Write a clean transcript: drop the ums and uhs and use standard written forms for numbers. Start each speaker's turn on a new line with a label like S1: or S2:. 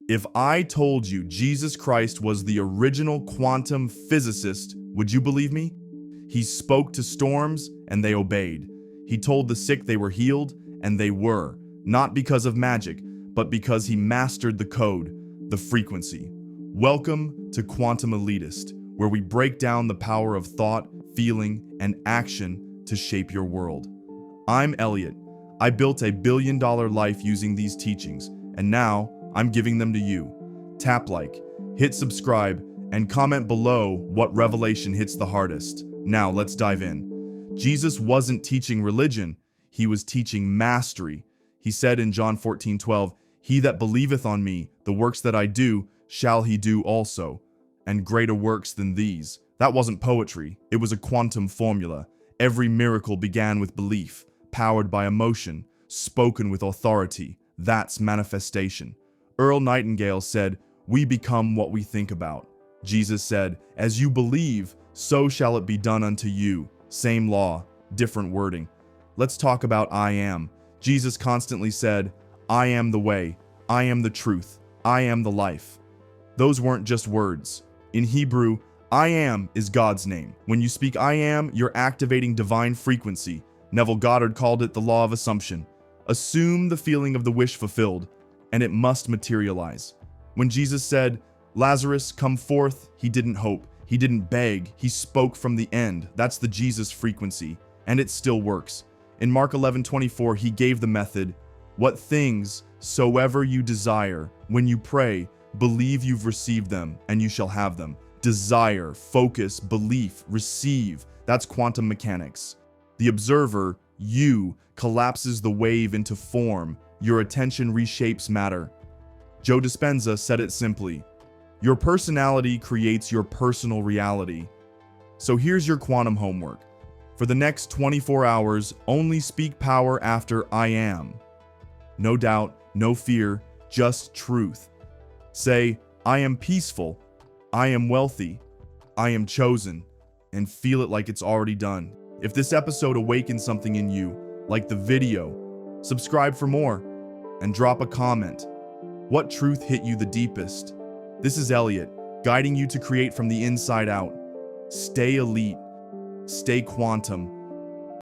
S1: If I told you Jesus Christ was the original quantum physicist, would you believe me? He spoke to storms and they obeyed. He told the sick they were healed and they were, not because of magic, but because he mastered the code, the frequency. Welcome to Quantum Elitist, where we break down the power of thought, feeling, and action to shape your world. I'm Elliott. I built a billion-dollar life using these teachings, and now I'm giving them to you. Tap like, hit subscribe, and comment below what revelation hits the hardest. Now let's dive in. Jesus wasn't teaching religion, he was teaching mastery. He said in John 14:12, "He that believeth on me, the works that I do, shall he do also, and greater works than these." That wasn't poetry, it was a quantum formula. Every miracle began with belief, powered by emotion, spoken with authority. That's manifestation. Earl Nightingale said, "We become what we think about." Jesus said, "As you believe, so shall it be done unto you." Same law, different wording. Let's talk about I am. Jesus constantly said, "I am the way, I am the truth, I am the life." Those weren't just words. In Hebrew, I am is God's name. When you speak I am, you're activating divine frequency. Neville Goddard called it the law of assumption. Assume the feeling of the wish fulfilled, and it must materialize. When Jesus said, "Lazarus, come forth," he didn't hope, he didn't beg, he spoke from the end. That's the Jesus frequency, and it still works. In Mark 11:24, he gave the method, "What things soever you desire, when you pray, believe you've received them, and you shall have them." Desire, focus, belief, receive. That's quantum mechanics. The observer, you, collapses the wave into form. Your attention reshapes matter. Joe Dispenza said it simply, "Your personality creates your personal reality." So here's your quantum homework. For the next 24 hours, only speak power after I am. No doubt, no fear, just truth. Say, "I am peaceful, I am wealthy, I am chosen," and feel it like it's already done. If this episode awakens something in you, like the video, subscribe for more, and drop a comment. What truth hit you the deepest? This is Elliott, guiding you to create from the inside out. Stay elite, stay quantum,